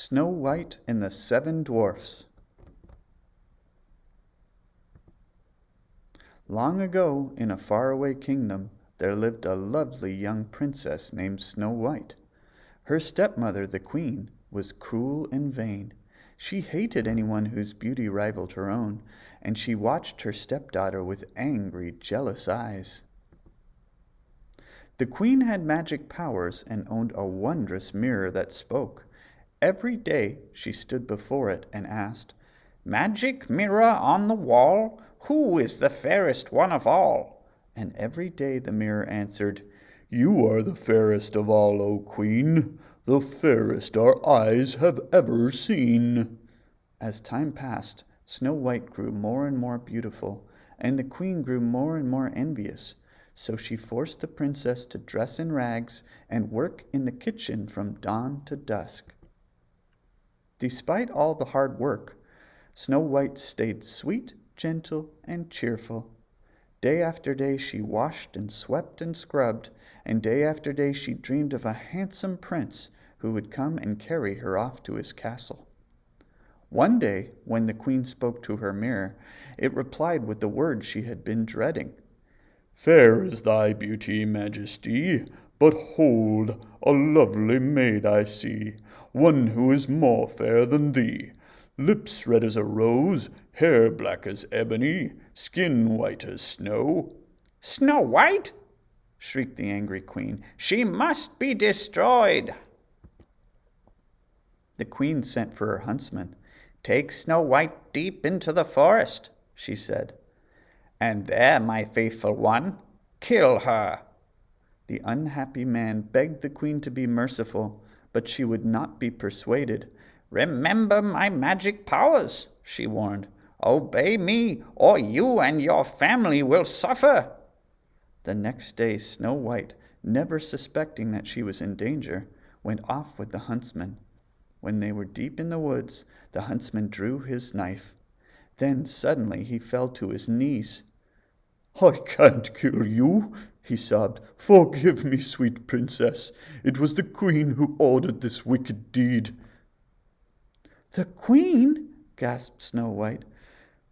Snow White and the Seven Dwarfs. Long ago, in a faraway kingdom, there lived a lovely young princess named Snow White. Her stepmother, the queen, was cruel and vain. She hated anyone whose beauty rivaled her own, and she watched her stepdaughter with angry, jealous eyes. The queen had magic powers and owned a wondrous mirror that spoke. Every day she stood before it and asked, "Magic mirror on the wall, who is the fairest one of all?" And every day the mirror answered, "You are the fairest of all, O Queen, the fairest our eyes have ever seen." As time passed, Snow White grew more and more beautiful, and the queen grew more and more envious. So she forced the princess to dress in rags and work in the kitchen from dawn to dusk. Despite all the hard work, Snow White stayed sweet, gentle, and cheerful. Day after day she washed and swept and scrubbed, and day after day she dreamed of a handsome prince who would come and carry her off to his castle. One day, when the queen spoke to her mirror, it replied with the words she had been dreading. "Fair is thy beauty, Majesty, but hold, a lovely maid I see, one who is more fair than thee. Lips red as a rose, hair black as ebony, skin white as snow." "Snow White?" shrieked the angry queen. "She must be destroyed." The queen sent for her huntsman. "Take Snow White deep into the forest," she said. "And there, my faithful one, kill her." The unhappy man begged the queen to be merciful, but she would not be persuaded. "Remember my magic powers," she warned. "Obey me, or you and your family will suffer." The next day Snow White, never suspecting that she was in danger, went off with the huntsman. When they were deep in the woods, the huntsman drew his knife. Then suddenly he fell to his knees. "I can't kill you," he sobbed. "Forgive me, sweet princess. It was the queen who ordered this wicked deed." "The queen?" gasped Snow White.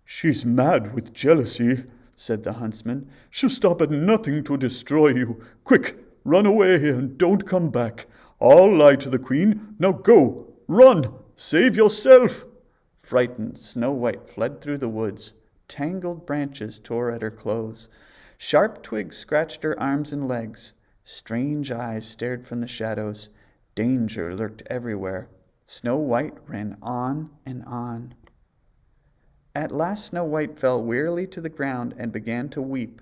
"She's mad with jealousy," said the huntsman. "She'll stop at nothing to destroy you. Quick, run away and don't come back. I'll lie to the queen. Now go, run, save yourself." Frightened, Snow White fled through the woods. Tangled branches tore at her clothes. Sharp twigs scratched her arms and legs. Strange eyes stared from the shadows. Danger lurked everywhere. Snow White ran on and on. At last Snow White fell wearily to the ground and began to weep.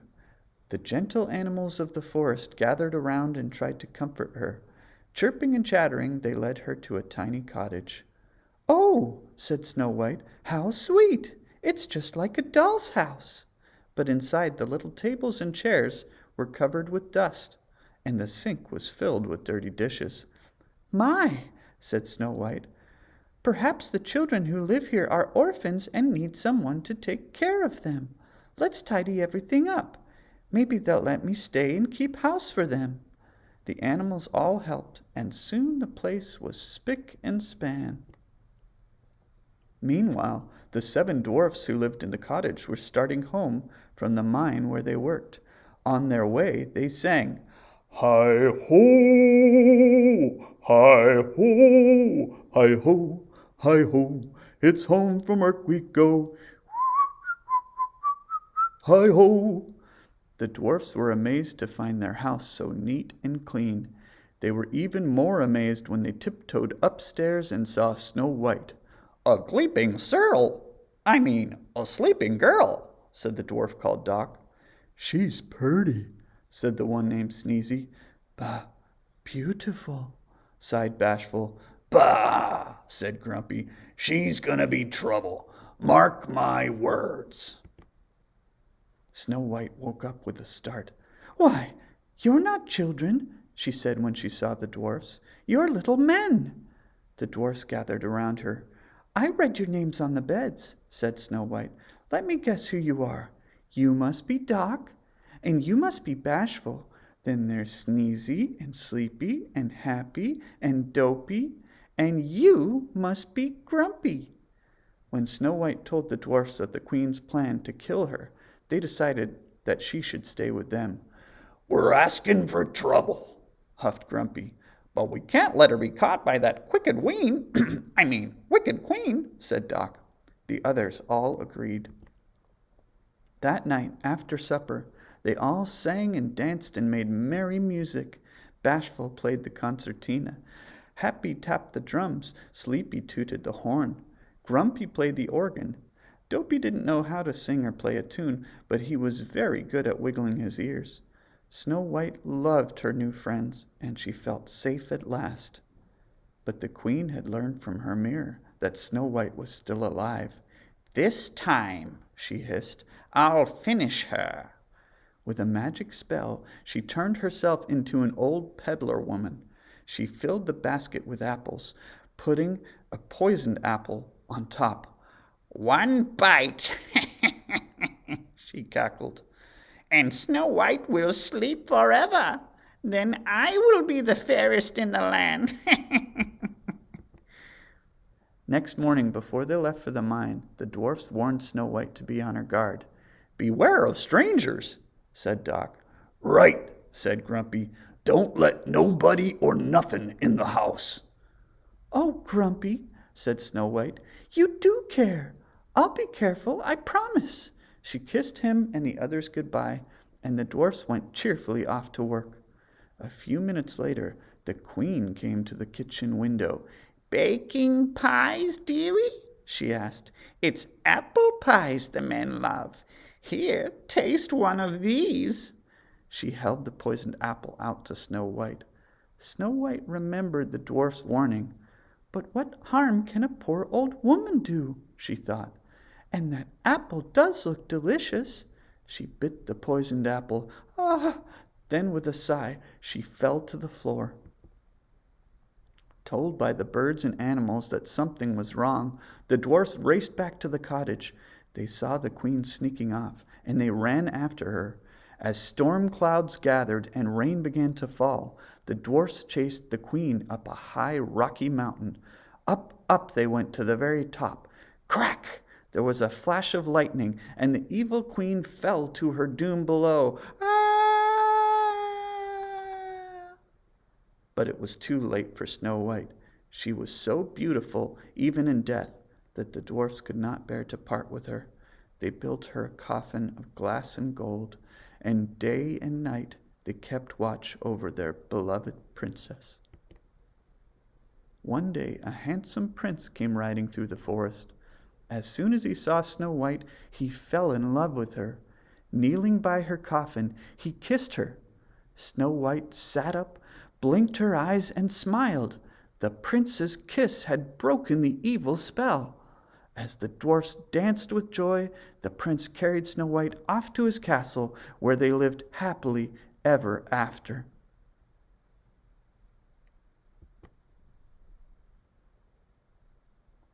The gentle animals of the forest gathered around and tried to comfort her. Chirping and chattering, they led her to a tiny cottage. "Oh," said Snow White, "how sweet! It's just like a doll's house." But inside, the little tables and chairs were covered with dust, and the sink was filled with dirty dishes. "My," said Snow White, "perhaps the children who live here are orphans and need someone to take care of them. Let's tidy everything up. Maybe they'll let me stay and keep house for them." The animals all helped, and soon the place was spick and span. Meanwhile, the 7 dwarfs who lived in the cottage were starting home from the mine where they worked. On their way, they sang, "Hi ho, hi ho, hi ho, hi ho, it's home from work we go. Hi ho." The dwarfs were amazed to find their house so neat and clean. They were even more amazed when they tiptoed upstairs and saw Snow White. "A sleeping girl," said the dwarf called Doc. "She's purty," said the one named Sneezy. "Bah, beautiful," sighed Bashful. "Bah," said Grumpy. "She's gonna be trouble. Mark my words." Snow White woke up with a start. "Why, you're not children," she said when she saw the dwarfs. "You're little men." The dwarfs gathered around her. "I read your names on the beds," said Snow White. "Let me guess who you are. You must be Doc, and you must be Bashful. Then there's Sneezy and Sleepy and Happy and Dopey, and you must be Grumpy." When Snow White told the dwarfs of the queen's plan to kill her, they decided that she should stay with them. "We're asking for trouble," huffed Grumpy. "But we can't let her be caught by that wicked wicked queen," said Doc. The others all agreed. That night, after supper, they all sang and danced and made merry music. Bashful played the concertina. Happy tapped the drums. Sleepy tooted the horn. Grumpy played the organ. Dopey didn't know how to sing or play a tune, but he was very good at wiggling his ears. Snow White loved her new friends, and she felt safe at last. But the queen had learned from her mirror that Snow White was still alive. "This time," she hissed, "I'll finish her." With a magic spell, she turned herself into an old peddler woman. She filled the basket with apples, putting a poisoned apple on top. "One bite," she cackled, "and Snow White will sleep forever. Then I will be the fairest in the land." Next morning, before they left for the mine, the dwarfs warned Snow White to be on her guard. "Beware of strangers," said Doc. "Right," said Grumpy. "Don't let nobody or nothing in the house." "Oh, Grumpy," said Snow White, "you do care. I'll be careful, I promise." She kissed him and the others goodbye, and the dwarfs went cheerfully off to work. A few minutes later, the queen came to the kitchen window. "Baking pies, dearie?" she asked. "It's apple pies the men love. Here, taste one of these." She held the poisoned apple out to Snow White. Snow White remembered the dwarf's warning. "But what harm can a poor old woman do?" she thought. "And that apple does look delicious." She bit the poisoned apple. Ah! Then with a sigh, she fell to the floor. Told by the birds and animals that something was wrong, the dwarfs raced back to the cottage. They saw the queen sneaking off, and they ran after her. As storm clouds gathered and rain began to fall, the dwarfs chased the queen up a high rocky mountain. Up they went to the very top. Crack! There was a flash of lightning, and the evil queen fell to her doom below. Ah! But it was too late for Snow White. She was so beautiful, even in death, that the dwarfs could not bear to part with her. They built her a coffin of glass and gold, and day and night they kept watch over their beloved princess. One day a handsome prince came riding through the forest. As soon as he saw Snow White, he fell in love with her. Kneeling by her coffin, he kissed her. Snow White sat up, blinked her eyes, and smiled. The prince's kiss had broken the evil spell. As the dwarfs danced with joy, the prince carried Snow White off to his castle, where they lived happily ever after.